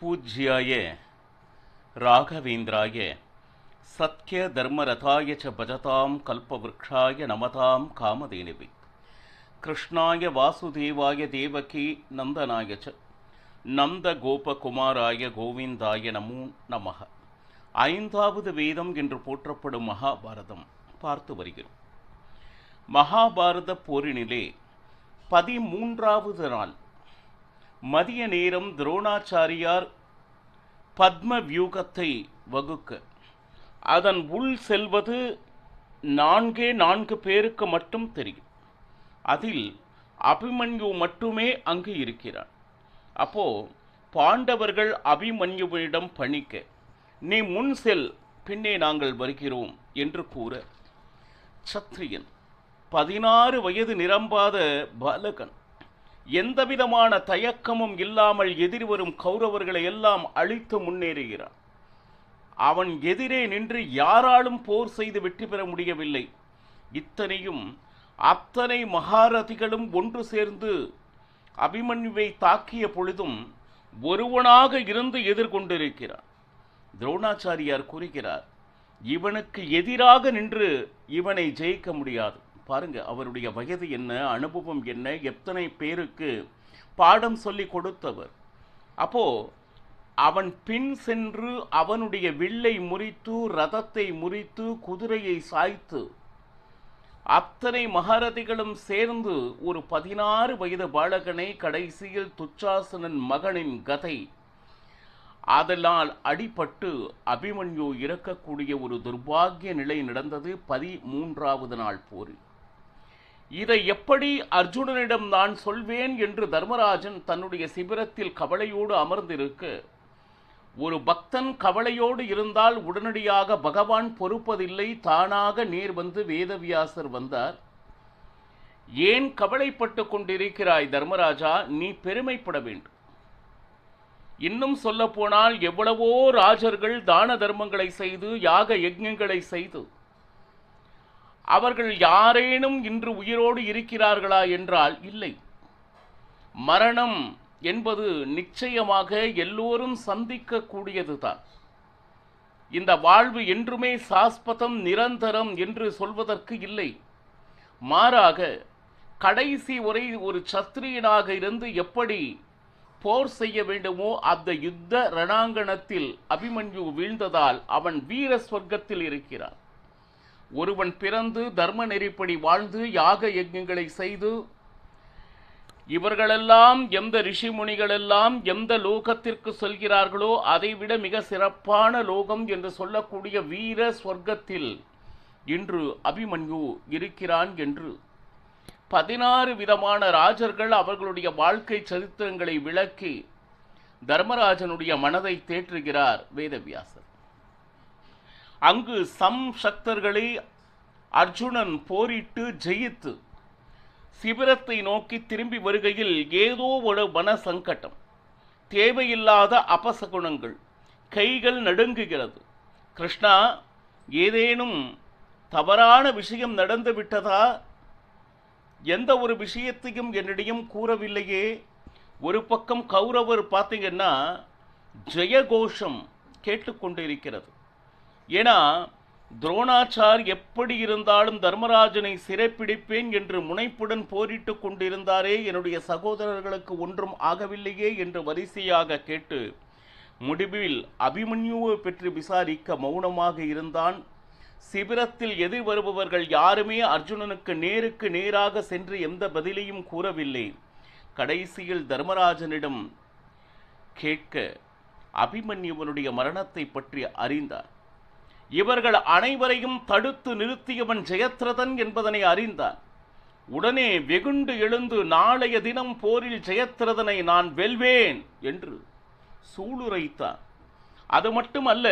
பூஜ்யாய ராகவேந்திராய சத்ய தர்மரதாய ச பஜதாம் கல்பவ்ருக்ஷாய நமதாம் காமதேனுவே கிருஷ்ணாய வாசுதேவாய தேவகி நந்தனாய ச நந்த கோபகுமாராய கோவிந்தாய நமோ நமः. ஐந்தாவது வேதம் என்று போற்றப்படும் மகாபாரதம் பார்த்து வருகிறோம். மகாபாரத போரினிலே 13வது நாள் மதிய நேரம் துரோணாச்சாரியார் பத்ம வியூகத்தை வகுக்க அதன் உள் செல்வது 4 பேருக்கு மட்டும் தெரியும். அதில் அபிமன்யு மட்டுமே அங்கு இருக்கிறார். அப்போ பாண்டவர்கள் அபிமன்யுவிடம் பணிக்க, நீ முன் செல், பின்னே நாங்கள் வருகிறோம் என்று கூற, சத்திரியன் 16 வயது நிரம்பாத பாலகன் எந்தவிதமான தயக்கமும் இல்லாமல் எதிர்வரும் கௌரவர்களை எல்லாம் அழித்து முன்னேறுகிறான். அவன் எதிரே நின்று யாராலும் போர் செய்து வெற்றி பெற முடியவில்லை. இத்தனையும் அத்தனை மகாரதிகளும் ஒன்று சேர்ந்து அபிமன்யுவை தாக்கிய பொழுதும் ஒருவனாக இருந்து எதிர்கொண்டிருக்கிறான். துரோணாச்சாரியார் கூறுகிறார், இவனுக்கு எதிராக நின்று இவனை ஜெயிக்க முடியாது. பாருங்க, அவருடைய வயது என்ன, அனுபவம் என்ன, எத்தனை பேருக்கு பாடம் சொல்லி கொடுத்தவர். அப்போ அவன் பின் சென்று அவனுடைய வில்லை முறித்து, ரதத்தை முறித்து, குதிரையை சாய்த்து, அத்தனை மகாரதிகளும் சேர்ந்து ஒரு 16 வயது பாலகனை, கடைசியில் துச்சாசனன் மகனின் கதை, அதனால் அடிபட்டு அபிமன்யு இறக்கக்கூடிய ஒரு துர்பாகிய நிலை நடந்தது 13வது நாள் போரில். இதை எப்படி அர்ஜுனனிடம் நான் சொல்வேன் என்று தர்மராஜன் தன்னுடைய சிபிரத்தில் கவலையோடு அமர்ந்திருக்க, ஒரு பக்தன் கவலையோடு இருந்தால் உடனடியாக பகவான் பொறுப்பதில்லை, தானாக நேர் வந்து வேதவியாசர் வந்தார். ஏன் கவலைப்பட்டு கொண்டிருக்கிறாய் தர்மராஜா? நீ பெருமைப்பட வேண்டும். இன்னும் சொல்ல போனால் எவ்வளவோ ராஜர்கள் தான தர்மங்களை செய்து, யாக யஜ்ஞங்களை செய்து, அவர்கள் யாரேனும் இன்று உயிரோடு இருக்கிறார்களா என்றால் இல்லை. மரணம் என்பது நிச்சயமாக எல்லோரும் சந்திக்க கூடியதுதான். இந்த வாழ்வு என்றுமே சாஸ்வதம், நிரந்தரம் என்று சொல்வதற்கு இல்லை. மாறாக கடைசி வரை ஒரு சத்திரியனாக இருந்து எப்படி போர் செய்ய வேண்டுமோ அந்த யுத்த ரணாங்கணத்தில் அபிமன்யு வீழ்ந்ததால் அவன் வீர ஸ்வர்க்கத்தில் இருக்கிறான். ஒருவன் பிறந்து தர்ம நெறிப்படி வாழ்ந்து யாக யஜ்ஞங்களை செய்து, இவர்களெல்லாம் எந்த ரிஷிமுனிகளெல்லாம் எந்த லோகத்திற்கு சொல்கிறார்களோ அதைவிட மிக சிறப்பான லோகம் என்று சொல்லக்கூடிய வீர ஸ்வர்க்கத்தில் இன்று அபிமன்யு இருக்கிறான் என்று 16 விதமான ராஜர்கள் அவர்களுடைய வாழ்க்கை சரித்திரங்களை விளக்கி தர்மராஜனுடைய மனதை தேற்றுகிறார் வேதவியாசர். அங்கு சக்தர்களை அர்ஜுனன் போரிட்டு ஜெயித்து சிபிரத்தை நோக்கி திரும்பி வருகையில் ஏதோ ஒரு மன சங்கடம், தேவையில்லாத அபசகுணங்கள், கைகள் நடுங்குகிறது. கிருஷ்ணா, ஏதேனும் தவறான விஷயம் நடந்து விட்டதா? எந்த ஒரு விஷயத்தையும் என்னிடம் கூறவில்லையே. ஒரு பக்கம் கௌரவர் பார்த்தீங்கன்னா ஜெயகோஷம் கேட்டுக்கொண்டிருக்கிறது. ஏன்னா துரோணாச்சார் எப்படி இருந்தாலும் தர்மராஜனை சிறைப்பிடிப்பேன் என்று முனைப்புடன் போரிட்டு கொண்டிருந்தாரே, என்னுடைய சகோதரர்களுக்கு ஒன்றும் ஆகவில்லையே என்று வரிசையாக கேட்டு முடிவில் அபிமன்யுவை பற்றி விசாரிக்க மௌனமாக இருந்தான். சிபிரத்தில் எதிர் வருபவர்கள் யாருமே அர்ஜுனனுக்கு நேருக்கு நேராக சென்று எந்த பதிலையும் கூறவில்லை. கடைசியில் தர்மராஜனிடம் கேட்க அபிமன்யுவனுடைய மரணத்தை பற்றி அறிந்தார். இவர்கள் அனைவரையும் தடுத்து நிறுத்தியவன் ஜெயத்ரதன் என்பதனை அறிந்தான். உடனே வெகுண்டு எழுந்து, நாளைய தினம் போரில் ஜெயத்ரதனை நான் வெல்வேன் என்று சூளுரைத்தான். அது மட்டுமல்ல,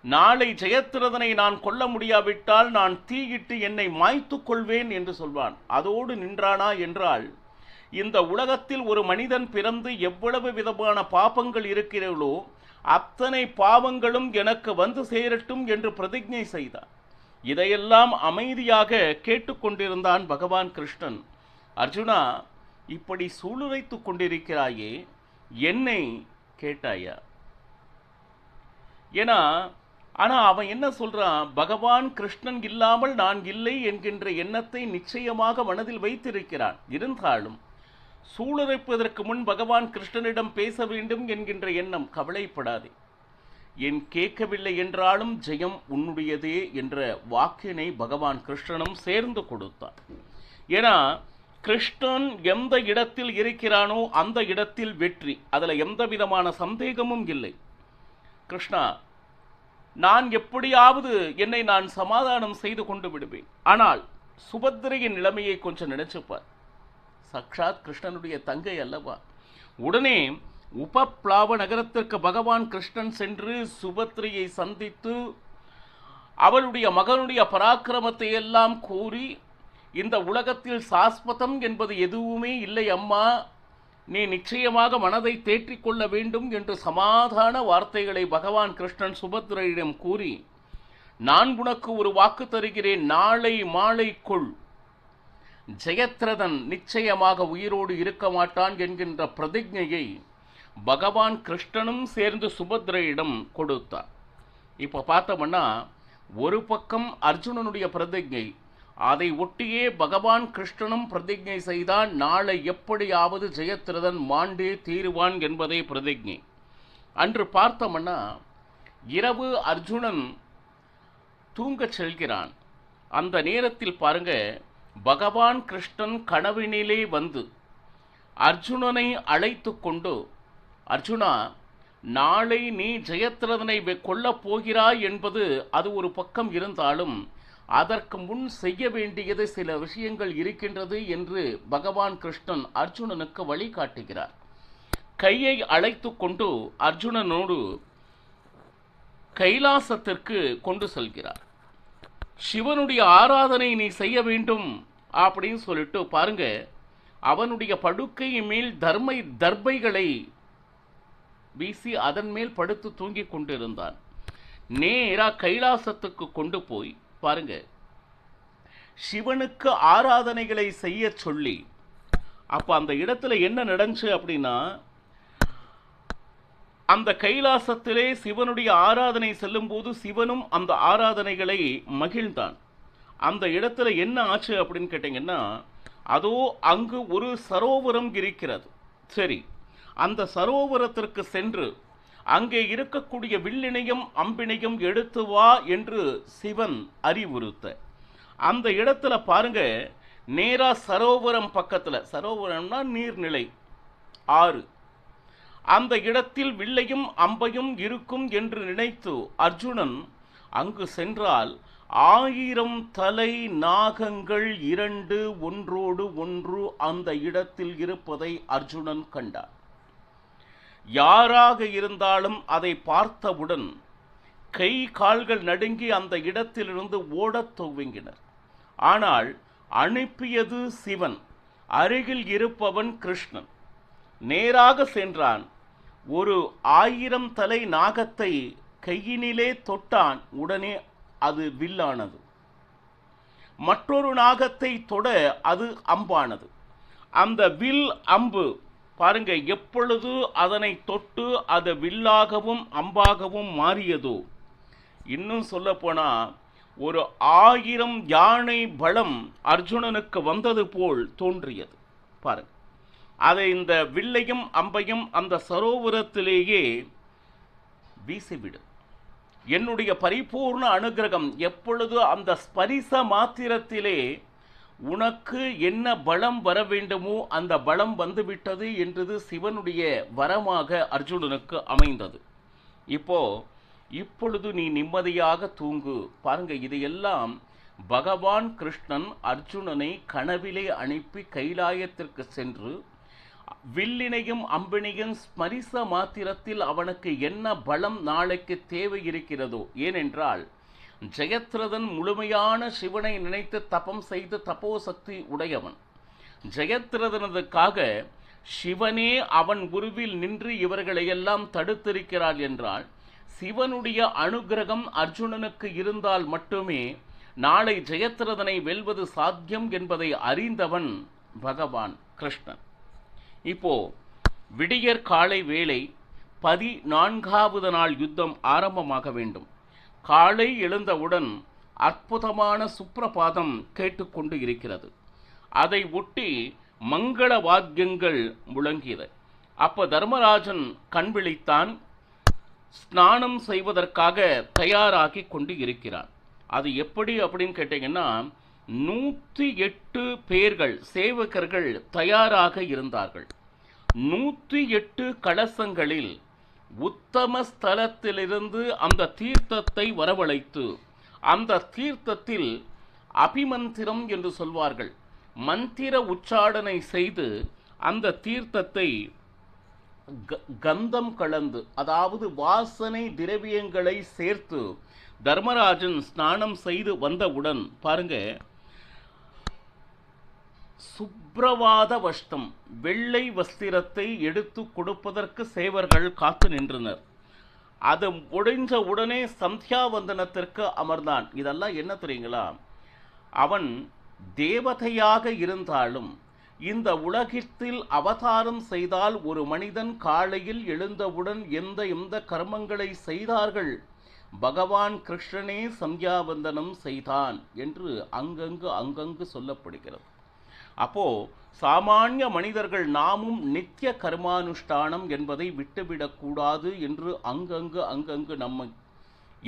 நாளை ஜெயத்ரதனை நான் கொல்ல முடியாவிட்டால் நான் தீயிட்டு என்னை மாய்த்து கொள்வேன் என்று சொல்வான். அதோடு நின்றானா என்றால், இந்த உலகத்தில் ஒரு மனிதன் பிறந்து எவ்வளவு விதமான பாபங்கள் இருக்கிறார்களோ அத்தனை பாவங்களும் எனக்கு வந்து சேரட்டும் என்று பிரதிஜை செய்தான். இதையெல்லாம் அமைதியாக கேட்டுக்கொண்டிருந்தான் பகவான் கிருஷ்ணன். அர்ஜுனா, இப்படி சூளுரைத்து கொண்டிருக்கிறாயே, என்னை கேட்டாயா? ஏன்னா ஆனா அவன் என்ன சொல்றான், பகவான் கிருஷ்ணன் இல்லாமல் நான் இல்லை என்கின்ற எண்ணத்தை நிச்சயமாக மனதில் வைத்திருக்கிறான். இருந்தாலும் சூளுரைப்பதற்கு முன் பகவான் கிருஷ்ணனிடம் பேச வேண்டும் என்கின்ற எண்ணம். கவலைப்படாதே, என் கேட்கவில்லை என்றாலும் ஜெயம் உன்னுடையதே என்ற வாக்கினை பகவான் கிருஷ்ணனும் சேர்ந்து கொடுத்தார். ஏன்னா கிருஷ்ணன் எந்த இடத்தில் இருக்கிறானோ அந்த இடத்தில் வெற்றி, அதுல எந்த விதமான சந்தேகமும் இல்லை. கிருஷ்ணா, நான் எப்படியாவது என்னை நான் சமாதானம் செய்து கொண்டு விடுவேன். ஆனால் சுபத்திரையின் நிலைமையை கொஞ்சம் நினைச்சுப்பார். சாக்ஷாத் கிருஷ்ணனுடைய தங்கை அல்லவா? உடனே உபப்ளாவ நகரத்திற்கு பகவான் கிருஷ்ணன் சென்று சுபத்திரையை சந்தித்து அவளுடைய மகனுடைய பராக்கிரமத்தை எல்லாம் கூறி, இந்த உலகத்தில் சாஸ்வதம் என்பது எதுவுமே இல்லை அம்மா, நீ நிச்சயமாக மனதை தேற்றிக் கொள்ள வேண்டும் என்று சமாதான வார்த்தைகளை பகவான் கிருஷ்ணன் சுபத்திரையிடம் கூறி, நான் உனக்கு ஒரு வாக்கு தருகிறேன், நாளை மாலைக்குள் ஜெயத்ரதன் நிச்சயமாக உயிரோடு இருக்க மாட்டான் என்கின்ற பிரதிஜையை பகவான் கிருஷ்ணனும் சேர்ந்து சுபத்திரையிடம் கொடுத்தார். இப்போ பார்த்தோம்னா ஒரு பக்கம் அர்ஜுனனுடைய பிரதிஜை, அதை ஒட்டியே பகவான் கிருஷ்ணனும் பிரதிஜை செய்தான், நாளை எப்படியாவது ஜெயத்ரதன் மாண்டே தீருவான் என்பதை பிரதிஜை. அன்று பார்த்தோம்னா இரவு அர்ஜுனன் தூங்கச் செல்கிறான். அந்த நேரத்தில் பாருங்க, பகவான் கிருஷ்ணன் கனவினிலே வந்து அர்ஜுனனை அழைத்து கொண்டு, அர்ஜுனா, நாளை நீ ஜெயத்ரதனை கொல்லப் போகிறாய் என்பது அது ஒரு பக்கம் இருந்தாலும் அதற்கு முன் செய்ய வேண்டியது சில விஷயங்கள் இருக்கின்றது என்று பகவான் கிருஷ்ணன் அர்ஜுனனுக்கு வழிகாட்டுகிறார். கையை அழைத்து கொண்டு அர்ஜுனனோடு கைலாசத்திற்கு கொண்டு செல்கிறார். சிவனுடைய ஆராதனை நீ செய்ய வேண்டும் அப்படின்னு சொல்லிட்டு பாருங்க, அவனுடைய படுக்கை மேல் தர்பைகளை வீசி அதன் மேல் படுத்து தூங்கிக் கொண்டிருந்தான். நேரா கைலாசத்துக்கு கொண்டு போய் பாருங்க, சிவனுக்கு ஆராதனைகளை செய்ய சொல்லி, அப்ப அந்த இடத்துல என்ன நடந்துச்சு அப்படின்னா, அந்த கைலாசத்திலே சிவனுடைய ஆராதனை செல்லும் போது சிவனும் அந்த ஆராதனைகளை மகிழ்ந்தான். அந்த இடத்துல என்ன ஆச்சு அப்படின்னு கேட்டீங்கன்னா, அதோ அங்கு ஒரு சரோவரம் இருக்கிறது. சரி, அந்த சரோவரத்திற்கு சென்று அங்கே இருக்கக்கூடிய வில்லினையும் அம்பினையும் எடுத்து வா என்று சிவன் அறிவுறுத்த, அந்த இடத்துல பாருங்க, நேரா சரோவரம் பக்கத்துல, சரோவரம்னா நீர்நிலை, ஆறு, அந்த இடத்தில் வில்லையும் அம்பையும் இருக்கும் என்று நினைத்து அர்ஜுனன் அங்கு சென்றால் 1000 தலை நாகங்கள் 2 ஒன்றோடு ஒன்று அந்த இடத்தில் இருப்பதை அர்ஜுனன் கண்டார். யாராக இருந்தாலும் அதை பார்த்தவுடன் கை கால்கள் நடுங்கி அந்த இடத்திலிருந்து ஓடத் துவங்கினர். ஆனால் அனுப்பியது சிவன், அருகில் இருப்பவன் கிருஷ்ணன். நேராக சென்றான், ஒரு 1000 தலை நாகத்தை கையினிலே தொட்டான். உடனே அது வில்லானது. மற்றொரு நாகத்தை தொட அது அம்பானது. அந்த வில் அம்பு பாருங்க, எப்பொழுது அதனை தொட்டு அது வில்லாகவும் அம்பாகவும் மாறியதோ, இன்னும் சொல்ல போனா ஒரு 1000 யானை பலம் அர்ஜுனனுக்கு வந்தது போல் தோன்றியது. பாருங்க, அதை இந்த வில்லையும் அம்பையும் அந்த சரோவரத்திலேயே வீசிவிடு. என்னுடைய பரிபூர்ண அனுகிரகம் எப்பொழுது அந்த ஸ்பரிச மாத்திரத்திலே உனக்கு என்ன பலம் வர வேண்டுமோ அந்த பலம் வந்துவிட்டது என்றது சிவனுடைய வரமாக அர்ஜுனனுக்கு அமைந்தது. இப்பொழுது நீ நிம்மதியாக தூங்கு. பாருங்க, இதையெல்லாம் பகவான் கிருஷ்ணன் அர்ஜுனனை கனவிலே அனுப்பி கைலாயத்திற்கு சென்று வில்லினையும் அம்பினையும் ஸ்மரிச மாத்திரத்தில் அவனுக்கு என்ன பலம் நாளைக்கு தேவை இருக்கிறதோ, ஏனென்றால் ஜெயத்ரதன் முழுமையான சிவனை நினைத்து தபம் செய்து தபோ சக்தி உடையவன். ஜெயத்ரதனதுக்காக சிவனே அவன் குருவில் நின்று இவர்களையெல்லாம் தடுத்திருக்கிறாள் என்றால், சிவனுடைய அனுகிரகம் அர்ஜுனனுக்கு இருந்தால் மட்டுமே நாளை ஜெயத்ரதனை வெல்வது சாத்தியம் என்பதை அறிந்தவன் பகவான் கிருஷ்ணன். இப்போ விடியற் காலை வேளை 14வது நாள் யுத்தம் ஆரம்பமாக வேண்டும். காலை எழுந்தவுடன் அற்புதமான சுப்ரபாதம் கேட்டுக்கொண்டு இருக்கிறது. அதை ஒட்டி மங்கள வாத்தியங்கள் முழங்கியது. அப்ப தர்மராஜன் கண் விழித்தான். ஸ்நானம் செய்வதற்காக தயாராகி கொண்டு இருக்கிறான். அது எப்படி அப்படின்னு கேட்டீங்கன்னா, 108 பேர்கள் சேவகர்கள் தயாராக இருந்தார்கள். 108 கலசங்களில் உத்தம ஸ்தலத்திலிருந்து அந்த தீர்த்தத்தை வரவழைத்து, அந்த தீர்த்தத்தில் அபிமந்திரம் என்று சொல்வார்கள், மந்திர உச்சாடனை செய்து அந்த தீர்த்தத்தை கந்தம் கலந்து, அதாவது வாசனை திரவியங்களை சேர்த்து தர்மராஜன் ஸ்நானம் செய்து வந்தவுடன் பாருங்க, சுப்ரவாத வஸ்தம் வெள்ளை வஸ்திரத்தை எடுத்து கொடுப்பதற்கு சேவர்கள் காத்து நின்றனர். அது முடிஞ்ச உடனே சந்தியாவந்தனத்திற்கு அமர்ந்தான். இதெல்லாம் என்ன தெரியுங்களா? அவன் தேவதையாக இருந்தாலும் இந்த உலகத்தில் அவதாரம் செய்தால் ஒரு மனிதன் காலையில் எழுந்தவுடன் எந்த கர்மங்களை செய்தார்கள், பகவான் கிருஷ்ணனே சந்தியாவந்தனம் செய்தான் என்று அங்கங்கு சொல்லப்படுகிறது. அப்போ சாமானிய மனிதர்கள் நாமும் நித்திய கர்மானுஷ்டானம் என்பதை விட்டுவிடக்கூடாது என்று அங்கங்கு நம்மை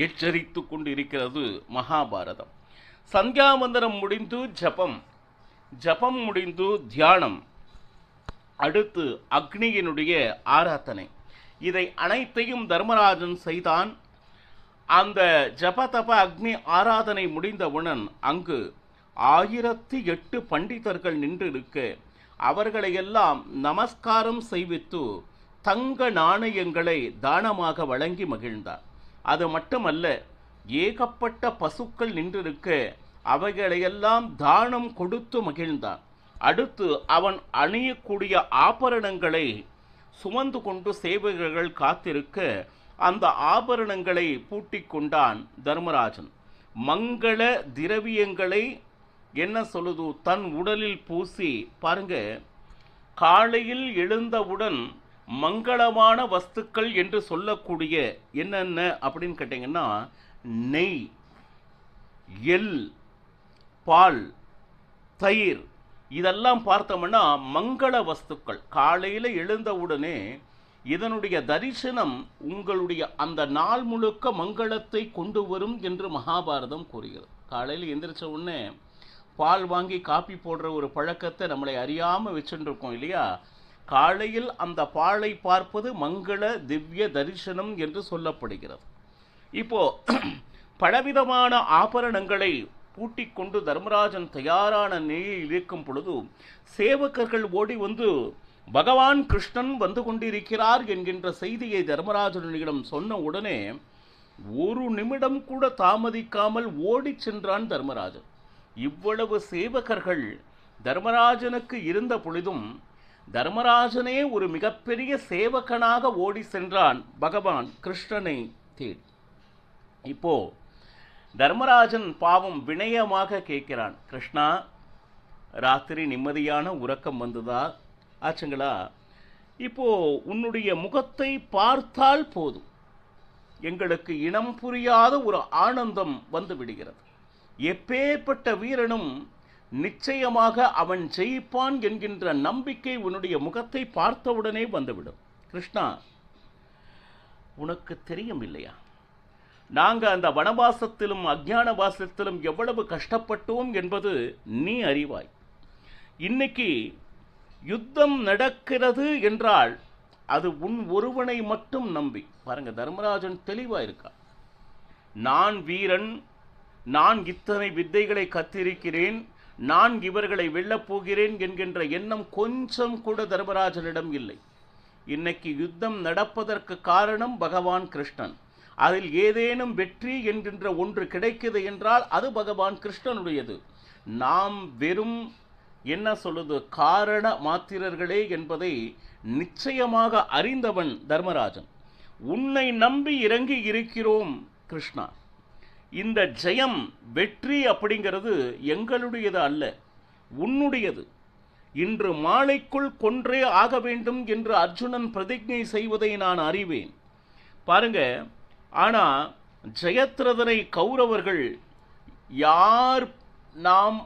எச்சரித்து கொண்டிருக்கிறது மகாபாரதம். சந்தியாவந்தனம் முடிந்து ஜபம் முடிந்து தியானம், அடுத்து அக்னியினுடைய ஆராதனை, இதை அனைத்தையும் தர்மராஜன் செய்தான். அந்த ஜபதப அக்னி ஆராதனை முடிந்தவுடன் அங்கு 1008 பண்டிதர்கள் நின்றிருக்க அவர்களையெல்லாம் நமஸ்காரம் செய்வித்து தங்க நாணயங்களை தானமாக வழங்கி மகிழ்ந்தார். அது மட்டுமல்ல, ஏகப்பட்ட பசுக்கள் நின்றிருக்க அவைகளையெல்லாம் தானம் கொடுத்து மகிழ்ந்தான். அடுத்து அவன் அணியக்கூடிய ஆபரணங்களை சுமந்து கொண்டு சேவகர்கள் காத்திருக்க அந்த ஆபரணங்களை பூட்டிக் கொண்டான் தர்மராஜன். மங்கள திரவியங்களை என்ன சொல்லுது, தன் உடலில் பூசி பாருங்க. காலையில் எழுந்தவுடன் மங்களமான வஸ்துக்கள் என்று சொல்லக்கூடிய என்னென்ன அப்படின்னு கேட்டீங்கன்னா, நெய், எள், பால், தயிர், இதெல்லாம் பார்த்தோம்னா மங்கள வஸ்துக்கள். காலையில் எழுந்தவுடனே இதனுடைய தரிசனம் உங்களுடைய அந்த நாள் முழுக்க மங்களத்தை கொண்டு வரும் என்று மகாபாரதம் கூறுகிறது. காலையில் எந்திரிச்ச உடனே பால் வாங்கி காப்பி போடுற ஒரு பழக்கத்தை நம்மளை அறியாமல் வச்சுருக்கோம் இல்லையா? காலையில் அந்த பாலை பார்ப்பது மங்கள திவ்ய தரிசனம் என்று சொல்லப்படுகிறது. இப்போ பலவிதமான ஆபரணங்களை பூட்டிக் கொண்டு தர்மராஜன் தயாரான நிலையில் இருக்கும் பொழுது சேவகர்கள் ஓடி வந்து பகவான் கிருஷ்ணன் வந்து கொண்டிருக்கிறார் என்கின்ற செய்தியை தர்மராஜனிடம் சொன்ன உடனே ஒரு நிமிடம் கூட தாமதிக்காமல் ஓடி சென்றான் தர்மராஜன். இவ்வளவு சேவகர்கள் தர்மராஜனுக்கு இருந்த பொழுதும் தர்மராஜனே ஒரு மிகப்பெரிய சேவகனாக ஓடி சென்றான் பகவான் கிருஷ்ணனை தேடி. இப்போ தர்மராஜன் பாவம் வினயமாக கேட்கிறான், கிருஷ்ணா, ராத்திரி நிம்மதியான உறக்கம் வந்ததா ஆச்சுங்களா? இப்போ உன்னுடைய முகத்தை பார்த்தால் போதும், எங்களுக்கு இனம் புரியாத ஒரு ஆனந்தம் வந்து விடுகிறது. எப்பேற்பட்ட வீரனும் நிச்சயமாக அவன் ஜெயிப்பான் என்கின்ற நம்பிக்கை உன்னுடைய முகத்தை பார்த்தவுடனே வந்துவிடும். கிருஷ்ணா, உனக்கு தெரியும் இல்லையா, நாங்கள் அந்த வனவாசத்திலும் அஞ்ஞான வாசத்திலும் எவ்வளவு கஷ்டப்பட்டோம் என்பது நீ அறிவாய். இன்னைக்கு யுத்தம் நடக்கிறது என்றால் அது உன் ஒருவனை மட்டும் நம்பி. பாருங்க, தர்மராஜன் தெளிவா இருக்கா. நான் வீரன், நான் இத்தனை வித்தைகளை கத்திருக்கிறேன், நான் இவர்களை வெல்லப் போகிறேன் என்கின்ற எண்ணம் கொஞ்சம் கூட தர்மராஜனிடம் இல்லை. இன்னைக்கு யுத்தம் நடப்பதற்கு காரணம் பகவான் கிருஷ்ணன். அதில் ஏதேனும் வெற்றி என்கின்ற ஒன்று கிடைக்குது என்றால் அது பகவான் கிருஷ்ணனுடையது. நாம் வெறும் என்ன சொல்லுது, காரண மாத்திரர்களே என்பதை நிச்சயமாக அறிந்தவன் தர்மராஜன். உன்னை நம்பி இறங்கி இருக்கிறோம் கிருஷ்ணா. இந்த ஜெயம் வெற்றி அப்படிங்கிறது எங்களுடையது அல்ல, உன்னுடையது. இன்று மாலைக்குள் கொன்றே ஆக வேண்டும் என்று அர்ஜுனன் பிரதிஜை செய்வதை நான் அறிவேன். பாருங்க, ஆனா ஜெயத்ரதனை கௌரவர்கள் யார் நாம்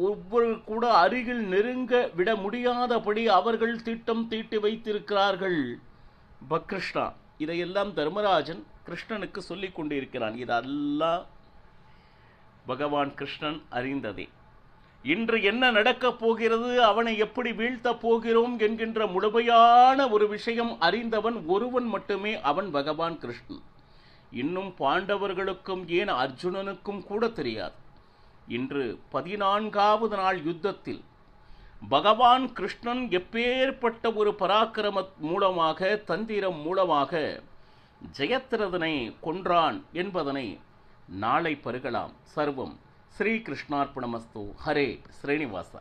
ஒவ்வொரு கூட அருகில் நெருங்க விட முடியாதபடி அவர்கள் திட்டம் தீட்டி வைத்திருக்கிறார்கள். கிருஷ்ணா இதையெல்லாம் தர்மராஜன் கிருஷ்ணனுக்கு சொல்லிக் கொண்டிருக்கிறான். இதெல்லாம் பகவான் கிருஷ்ணன் அறிந்ததே. இன்று என்ன நடக்கப் போகிறது, அவனை எப்படி வீழ்த்தப் போகிறோம் என்கின்ற முழுமையான ஒரு விஷயம் அறிந்தவன் ஒருவன் மட்டுமே, அவன் பகவான் கிருஷ்ணன். இன்னும் பாண்டவர்களுக்கும் ஏன் அர்ஜுனனுக்கும் கூட தெரியாது. இன்று 14வது நாள் யுத்தத்தில் பகவான் கிருஷ்ணன் எப்பேற்பட்ட ஒரு பராக்கிரம மூலமாக, தந்திரம் மூலமாக ஜெயத்ரதனை கொன்றான் என்பதனை நாளை பருகலாம். சர்வம் ஸ்ரீ கிருஷ்ணார்ப்பணமஸ்து. ஹரே ஸ்ரீனிவாசா.